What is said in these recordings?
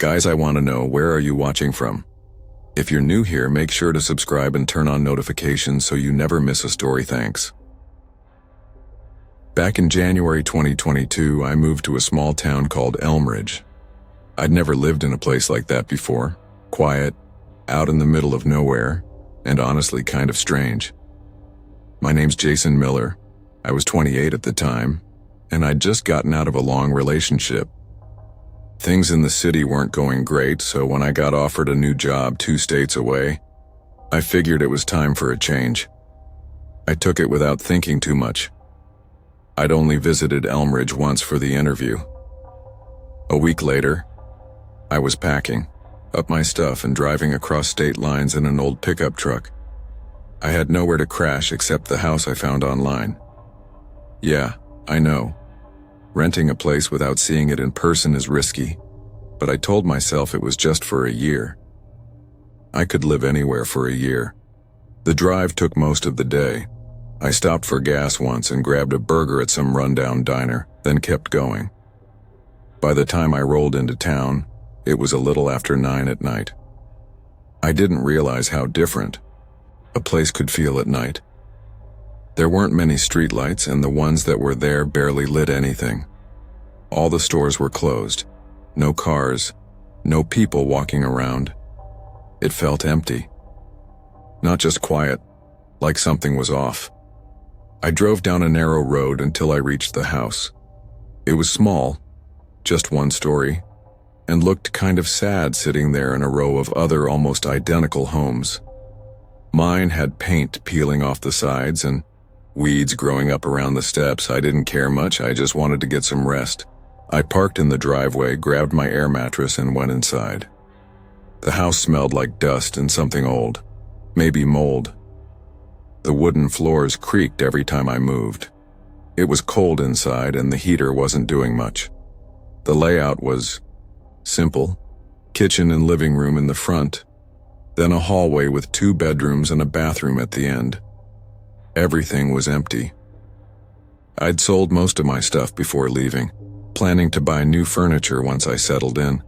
Guys, I want to know, where are you watching from? If you're new here, make sure to subscribe and turn on notifications so you never miss a story. Thanks. Back in January 2022, I moved to a small town called Elmridge. I'd never lived in a place like that before. Quiet, out in the middle of nowhere, and honestly kind of strange. My name's Jason Miller. I was 28 at the time, and I'd just gotten out of a long relationship. Things in the city weren't going great, so when I got offered a new job 2 states away, I figured it was time for a change. I took it without thinking too much. I'd only visited Elmridge once for the interview. A week later, I was packing up my stuff and driving across state lines in an old pickup truck. I had nowhere to crash except the house I found online. Yeah, I know. Renting a place without seeing it in person is risky, but I told myself it was just for a year. I could live anywhere for a year. The drive took most of the day. I stopped for gas once and grabbed a burger at some rundown diner, then kept going. By the time I rolled into town, it was a little after 9 at night. I didn't realize how different a place could feel at night. There weren't many streetlights, and the ones that were there barely lit anything. All the stores were closed. No cars, no people walking around. It felt empty. Not just quiet, like something was off. I drove down a narrow road until I reached the house. It was small, just 1 story, and looked kind of sad sitting there in a row of other almost identical homes. Mine had paint peeling off the sides and weeds growing up around the steps. I didn't care much, I just wanted to get some rest. I parked in the driveway, grabbed my air mattress, and went inside. The house smelled like dust and something old, maybe mold. The wooden floors creaked every time I moved. It was cold inside and the heater wasn't doing much. The layout was simple: kitchen and living room in the front, then a hallway with 2 bedrooms and a bathroom at the end. Everything was empty. I'd sold most of my stuff before leaving, planning to buy new furniture once I settled in.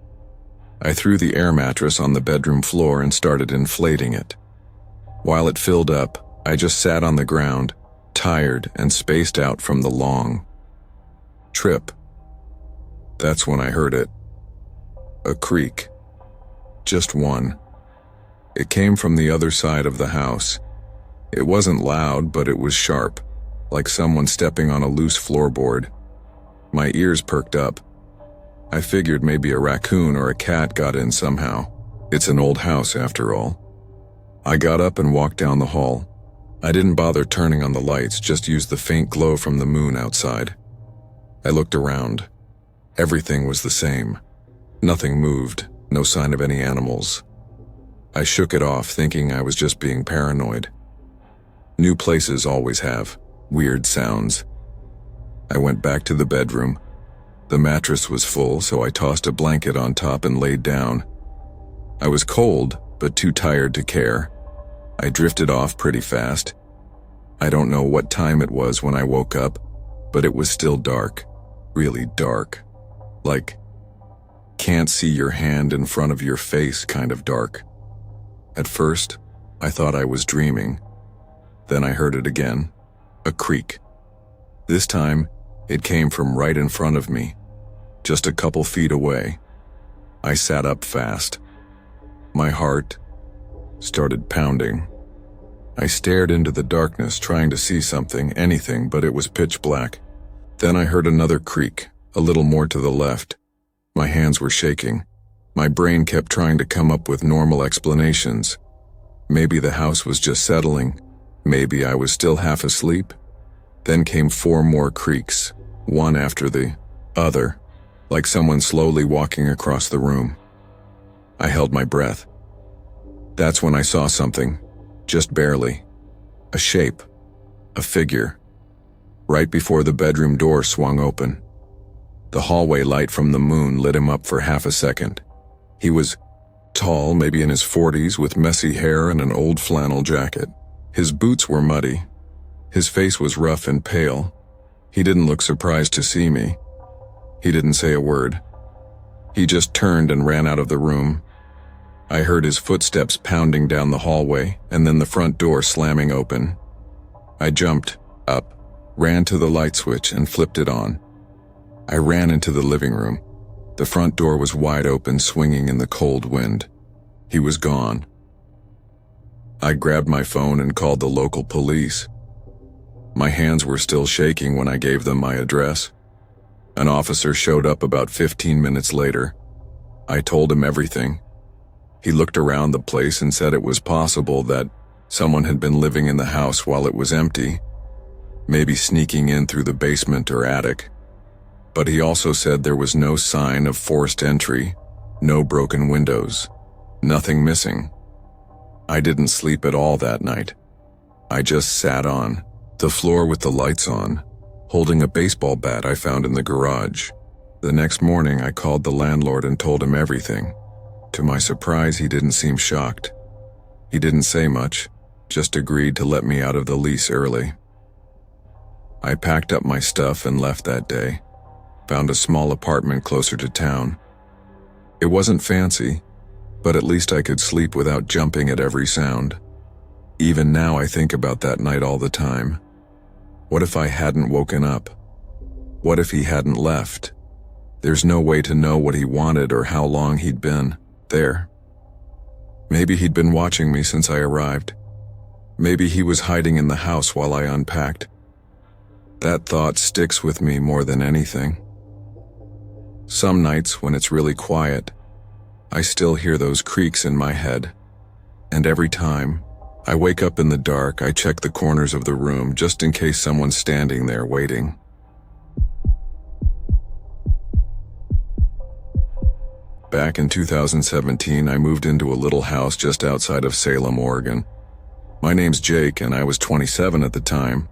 I threw the air mattress on the bedroom floor and started inflating it. While it filled up, I just sat on the ground, tired and spaced out from the long trip. That's when I heard it. A creak. Just one. It came from the other side of the house. It wasn't loud, but it was sharp, like someone stepping on a loose floorboard. My ears perked up. I figured maybe a raccoon or a cat got in somehow. It's an old house after all. I got up and walked down the hall. I didn't bother turning on the lights, just used the faint glow from the moon outside. I looked around. Everything was the same. Nothing moved, no sign of any animals. I shook it off, thinking I was just being paranoid. New places always have weird sounds. I went back to the bedroom. The mattress was full, so I tossed a blanket on top and laid down. I was cold, but too tired to care. I drifted off pretty fast. I don't know what time it was when I woke up, but it was still dark, really dark. Like, can't see your hand in front of your face kind of dark. At first, I thought I was dreaming. Then I heard it again, a creak. This time, it came from right in front of me, just a couple feet away. I sat up fast. My heart started pounding. I stared into the darkness, trying to see something, anything, but it was pitch black. Then I heard another creak, a little more to the left. My hands were shaking. My brain kept trying to come up with normal explanations. Maybe the house was just settling. Maybe I was still half asleep. Then came 4 more creaks, one after the other, like someone slowly walking across the room. I held my breath. That's when I saw something, just barely. A shape, a figure. Right before the bedroom door swung open. The hallway light from the moon lit him up for half a second. He was tall, maybe in his 40s, with messy hair and an old flannel jacket. His boots were muddy. His face was rough and pale. He didn't look surprised to see me. He didn't say a word. He just turned and ran out of the room. I heard his footsteps pounding down the hallway and then the front door slamming open. I jumped up, ran to the light switch and flipped it on. I ran into the living room. The front door was wide open, swinging in the cold wind. He was gone. I grabbed my phone and called the local police. My hands were still shaking when I gave them my address. An officer showed up about 15 minutes later. I told him everything. He looked around the place and said it was possible that someone had been living in the house while it was empty, maybe sneaking in through the basement or attic. But he also said there was no sign of forced entry, no broken windows, nothing missing. I didn't sleep at all that night. I just sat on the floor with the lights on, holding a baseball bat I found in the garage. The next morning, I called the landlord and told him everything. To my surprise, he didn't seem shocked. He didn't say much, just agreed to let me out of the lease early. I packed up my stuff and left that day, found a small apartment closer to town. It wasn't fancy, but at least I could sleep without jumping at every sound. Even now I think about that night all the time. What if I hadn't woken up? What if he hadn't left? There's no way to know what he wanted or how long he'd been there. Maybe he'd been watching me since I arrived. Maybe he was hiding in the house while I unpacked. That thought sticks with me more than anything. Some nights, when it's really quiet, I still hear those creaks in my head. And every time I wake up in the dark, I check the corners of the room just in case someone's standing there waiting. Back in 2017, I moved into a little house just outside of Salem, Oregon. My name's Jake, and I was 27 at the time.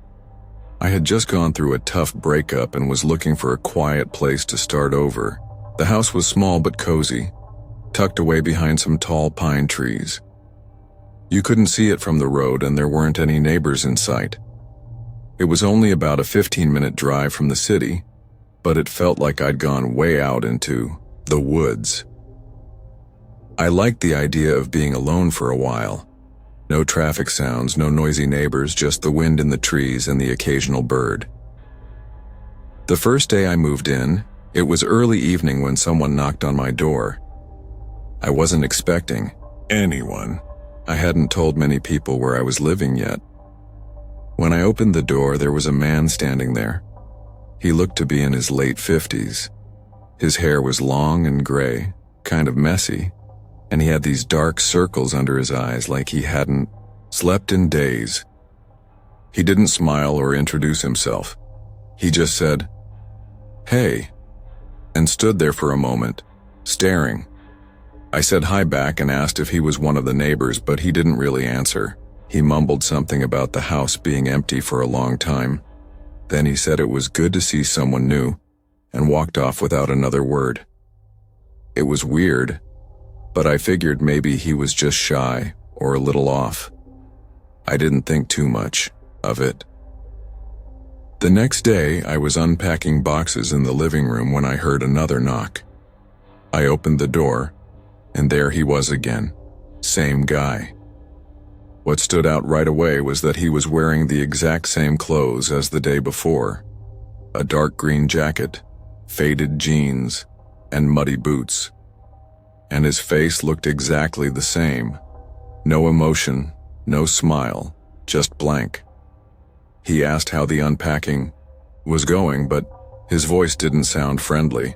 I had just gone through a tough breakup and was looking for a quiet place to start over. The house was small but cozy, tucked away behind some tall pine trees. You couldn't see it from the road, and there weren't any neighbors in sight. It was only about a 15-minute drive from the city, but it felt like I'd gone way out into the woods. I liked the idea of being alone for a while. No traffic sounds, no noisy neighbors, just the wind in the trees and the occasional bird. The first day I moved in, it was early evening when someone knocked on my door. I wasn't expecting anyone. I hadn't told many people where I was living yet. When I opened the door, there was a man standing there. He looked to be in his late 50s. His hair was long and gray, kind of messy, and he had these dark circles under his eyes like he hadn't slept in days. He didn't smile or introduce himself. He just said, "Hey," and stood there for a moment, staring. I said hi back and asked if he was one of the neighbors, but he didn't really answer. He mumbled something about the house being empty for a long time. Then he said it was good to see someone new, and walked off without another word. It was weird, but I figured maybe he was just shy or a little off. I didn't think too much of it. The next day, I was unpacking boxes in the living room when I heard another knock. I opened the door, and there he was again, same guy. What stood out right away was that he was wearing the exact same clothes as the day before, a dark green jacket, faded jeans, and muddy boots. And his face looked exactly the same. No emotion, no smile, just blank. He asked how the unpacking was going, but his voice didn't sound friendly.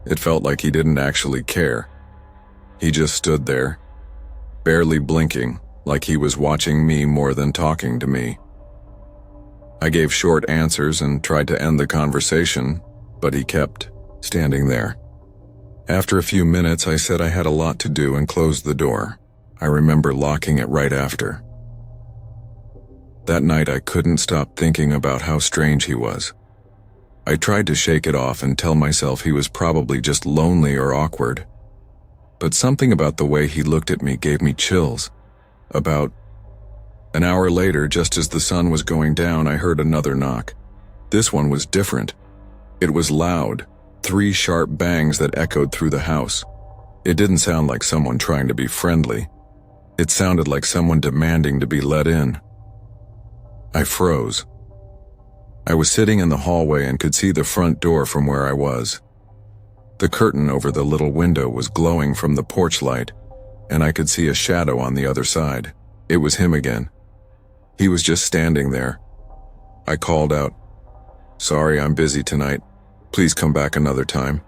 It felt like he didn't actually care. He just stood there, barely blinking, like he was watching me more than talking to me. I gave short answers and tried to end the conversation, but he kept standing there. After a few minutes, I said I had a lot to do and closed the door. I remember locking it right after. That night, I couldn't stop thinking about how strange he was. I tried to shake it off and tell myself he was probably just lonely or awkward. But something about the way he looked at me gave me chills. About an hour later, just as the sun was going down, I heard another knock. This one was different. It was loud, 3 sharp bangs that echoed through the house. It didn't sound like someone trying to be friendly. It sounded like someone demanding to be let in. I froze. I was sitting in the hallway and could see the front door from where I was. The curtain over the little window was glowing from the porch light, and I could see a shadow on the other side. It was him again. He was just standing there. I called out, "Sorry, I'm busy tonight. Please come back another time."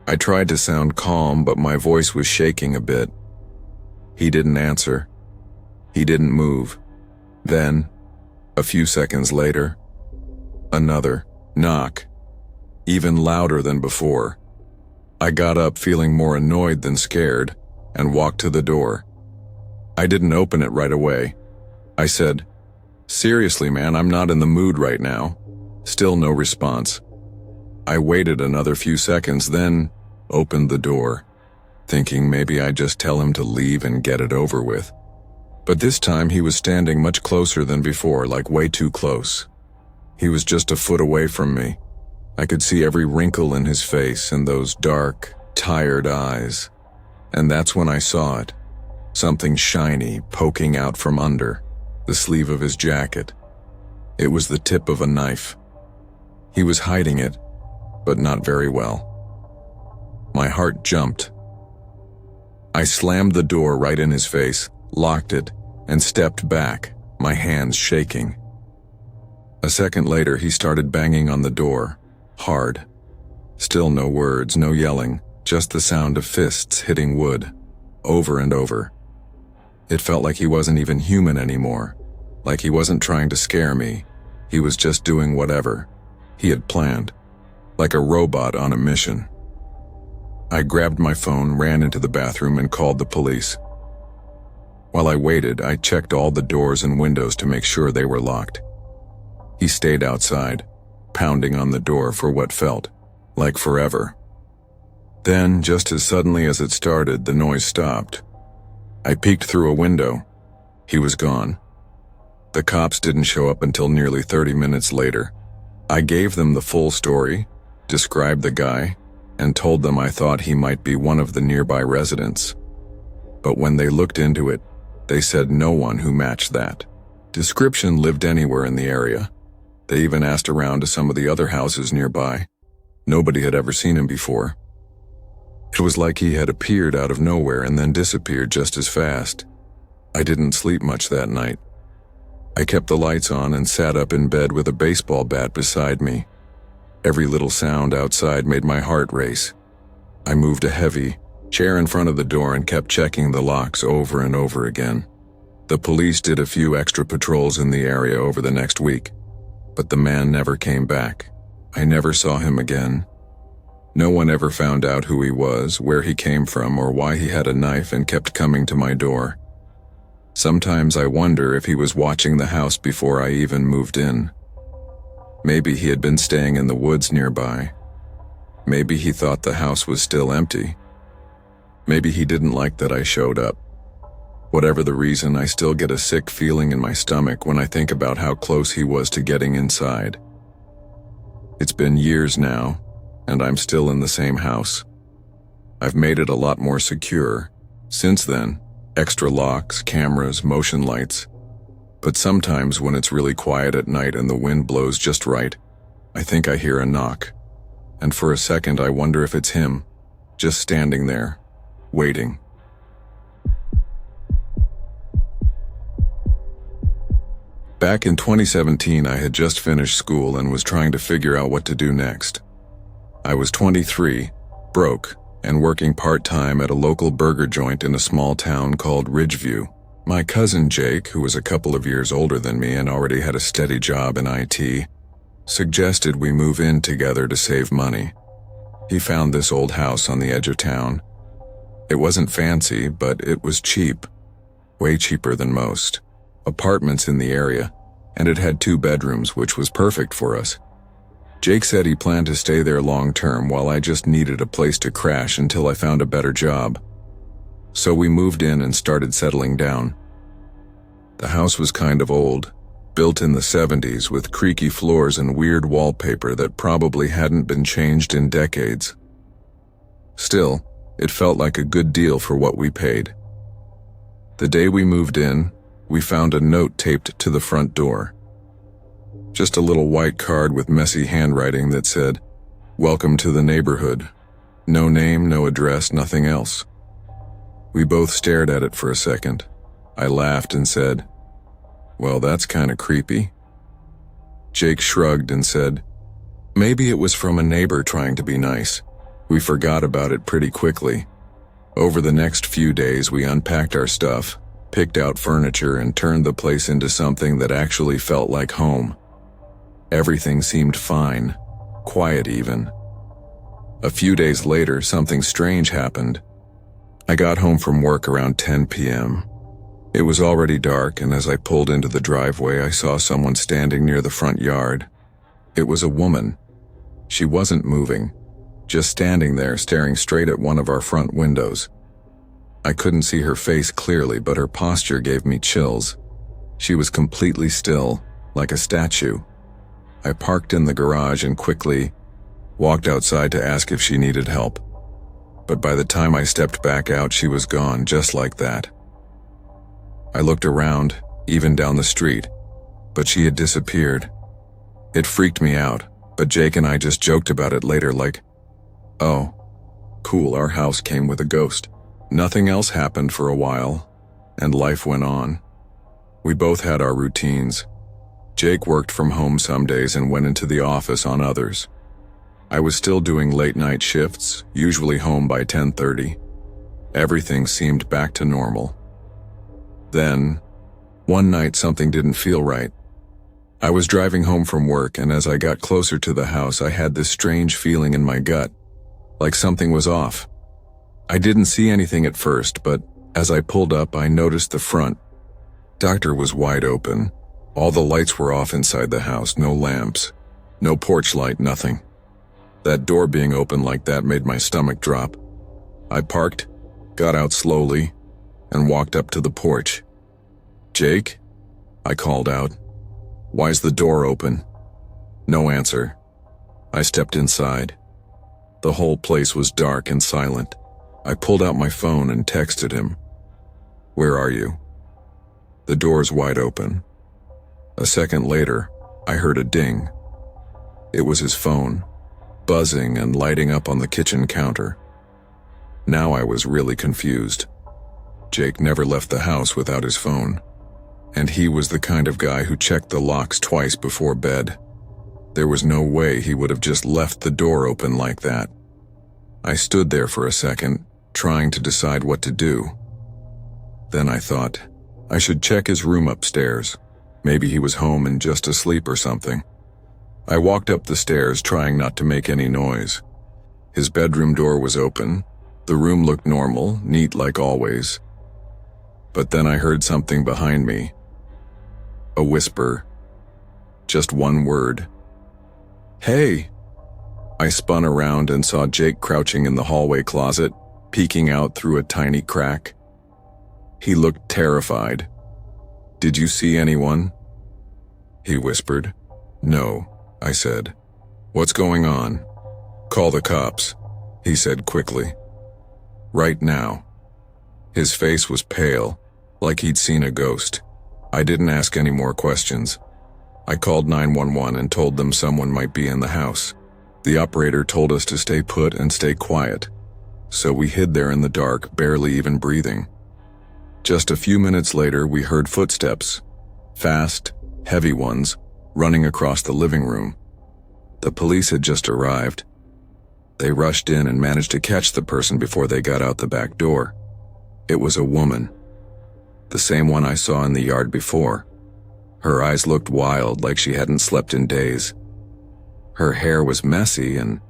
I tried to sound calm, but my voice was shaking a bit. He didn't answer. He didn't move. Then, a few seconds later, another knock, even louder than before. I got up feeling more annoyed than scared and walked to the door. I didn't open it right away. I said, "Seriously, man, I'm not in the mood right now." Still no response. I waited another few seconds, then opened the door, thinking maybe I'd just tell him to leave and get it over with. But this time he was standing much closer than before, like way too close. He was just a foot away from me. I could see every wrinkle in his face and those dark, tired eyes. And that's when I saw it. Something shiny poking out from under the sleeve of his jacket. It was the tip of a knife. He was hiding it, but not very well. My heart jumped. I slammed the door right in his face, locked it, and stepped back, my hands shaking. A second later, he started banging on the door, hard. Still no words, no yelling, just the sound of fists hitting wood, over and over. It felt like he wasn't even human anymore, like he wasn't trying to scare me. He was just doing whatever he had planned, like a robot on a mission. I grabbed my phone, ran into the bathroom, and called the police. While I waited, I checked all the doors and windows to make sure they were locked. He stayed outside, pounding on the door for what felt like forever. Then, just as suddenly as it started, the noise stopped. I peeked through a window. He was gone. The cops didn't show up until nearly 30 minutes later. I gave them the full story, described the guy, and told them I thought he might be one of the nearby residents. But when they looked into it, they said no one who matched that description lived anywhere in the area. They even asked around to some of the other houses nearby. Nobody had ever seen him before. It was like he had appeared out of nowhere and then disappeared just as fast. I didn't sleep much that night. I kept the lights on and sat up in bed with a baseball bat beside me. Every little sound outside made my heart race. I moved a heavy chair in front of the door and kept checking the locks over and over again. The police did a few extra patrols in the area over the next week, but the man never came back. I never saw him again. No one ever found out who he was, where he came from, or why he had a knife and kept coming to my door. Sometimes I wonder if he was watching the house before I even moved in. Maybe he had been staying in the woods nearby. Maybe he thought the house was still empty. Maybe he didn't like that I showed up. Whatever the reason, I still get a sick feeling in my stomach when I think about how close he was to getting inside. It's been years now, and I'm still in the same house. I've made it a lot more secure. Since then, extra locks, cameras, motion lights. But sometimes when it's really quiet at night and the wind blows just right, I think I hear a knock. And for a second I wonder if it's him, just standing there, waiting. Back in 2017, I had just finished school and was trying to figure out what to do next. I was 23, broke, and working part-time at a local burger joint in a small town called Ridgeview. My cousin Jake, who was a couple of years older than me and already had a steady job in IT, suggested we move in together to save money. He found this old house on the edge of town. It wasn't fancy, but it was cheap, way cheaper than most apartments in the area, and it had 2 bedrooms, which was perfect for us. Jake said he planned to stay there long term while I just needed a place to crash until I found a better job. So we moved in and started settling down. The house was kind of old, built in the 70s with creaky floors and weird wallpaper that probably hadn't been changed in decades. Still, it felt like a good deal for what we paid. The day we moved in, we found a note taped to the front door. Just a little white card with messy handwriting that said, "Welcome to the neighborhood." No name, no address, nothing else. We both stared at it for a second. I laughed and said, "Well, that's kinda creepy." Jake shrugged and said, "Maybe it was from a neighbor trying to be nice." We forgot about it pretty quickly. Over the next few days, we unpacked our stuff, picked out furniture, and turned the place into something that actually felt like home. Everything seemed fine, quiet even. A few days later, something strange happened. I got home from work around 10 p.m. It was already dark, and as I pulled into the driveway, I saw someone standing near the front yard. It was a woman. She wasn't moving, just standing there staring straight at one of our front windows. I couldn't see her face clearly, but her posture gave me chills. She was completely still, like a statue. I parked in the garage and quickly walked outside to ask if she needed help. But by the time I stepped back out, she was gone, just like that. I looked around, even down the street, but she had disappeared. It freaked me out, but Jake and I just joked about it later like, "Oh, cool, our house came with a ghost." Nothing else happened for a while, and life went on. We both had our routines. Jake worked from home some days and went into the office on others. I was still doing late-night shifts, usually home by 10:30. Everything seemed back to normal. Then, one night something didn't feel right. I was driving home from work, and as I got closer to the house, I had this strange feeling in my gut, like something was off. I didn't see anything at first, but as I pulled up, I noticed the front door was wide open. All the lights were off inside the house, no lamps, no porch light, nothing. That door being open like that made my stomach drop. I parked, got out slowly, and walked up to the porch. "Jake?" I called out. "Why's the door open?" No answer. I stepped inside. The whole place was dark and silent. I pulled out my phone and texted him. "Where are you?" The door's wide open. A second later, I heard a ding. It was his phone, buzzing and lighting up on the kitchen counter. Now I was really confused. Jake never left the house without his phone, and he was the kind of guy who checked the locks twice before bed. There was no way he would have just left the door open like that. I stood there for a second, trying to decide what to do. Then I thought, I should check his room upstairs. Maybe he was home and just asleep or something. I walked up the stairs, trying not to make any noise. His bedroom door was open. The room looked normal, neat like always. But then I heard something behind me. A whisper. Just one word. "Hey!" I spun around and saw Jake crouching in the hallway closet, peeking out through a tiny crack. He looked terrified. "Did you see anyone?" he whispered. "No," I said. "What's going on?" "Call the cops," he said quickly. "Right now." His face was pale, like he'd seen a ghost. I didn't ask any more questions. I called 911 and told them someone might be in the house. The operator told us to stay put and stay quiet, so we hid there in the dark, barely even breathing. Just a few minutes later, we heard footsteps, fast, heavy ones, running across the living room. The police had just arrived. They rushed in and managed to catch the person before they got out the back door. It was a woman, the same one I saw in the yard before. Her eyes looked wild, like she hadn't slept in days. Her hair was messy and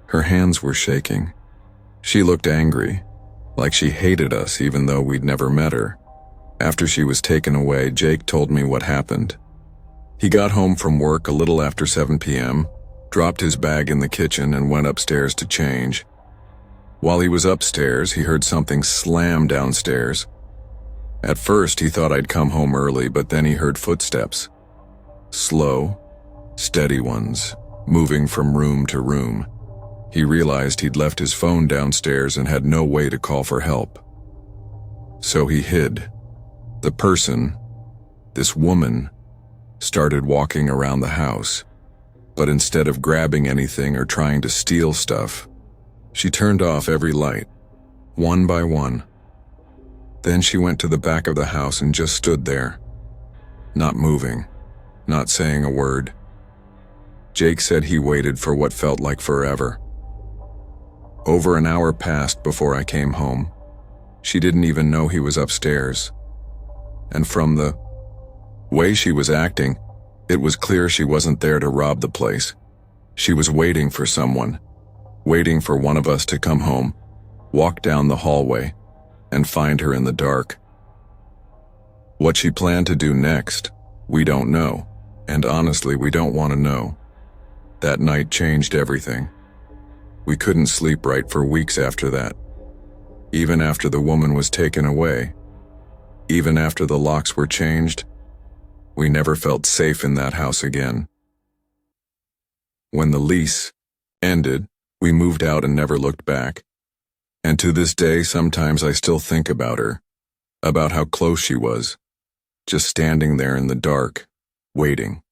her hands were shaking. She looked angry, like she hated us even though we'd never met her. After she was taken away, Jake told me what happened. He got home from work a little after 7 p.m., dropped his bag in the kitchen and went upstairs to change. While he was upstairs, he heard something slam downstairs. At first, he thought I'd come home early, but then he heard footsteps. Slow, steady ones, moving from room to room. He realized he'd left his phone downstairs and had no way to call for help. So he hid. The person, this woman, started walking around the house, but instead of grabbing anything or trying to steal stuff, she turned off every light, one by one. Then she went to the back of the house and just stood there, not moving, not saying a word. Jake said he waited for what felt like forever. Over an hour passed before I came home. She didn't even know he was upstairs. And from the way she was acting, it was clear she wasn't there to rob the place. She was waiting for someone, waiting for one of us to come home, walk down the hallway, and find her in the dark. What she planned to do next, we don't know, and honestly, we don't want to know. That night changed everything. We couldn't sleep right for weeks after that. Even after the woman was taken away, even after the locks were changed, we never felt safe in that house again. When the lease ended, we moved out and never looked back. And to this day, sometimes I still think about her, about how close she was, just standing there in the dark, waiting.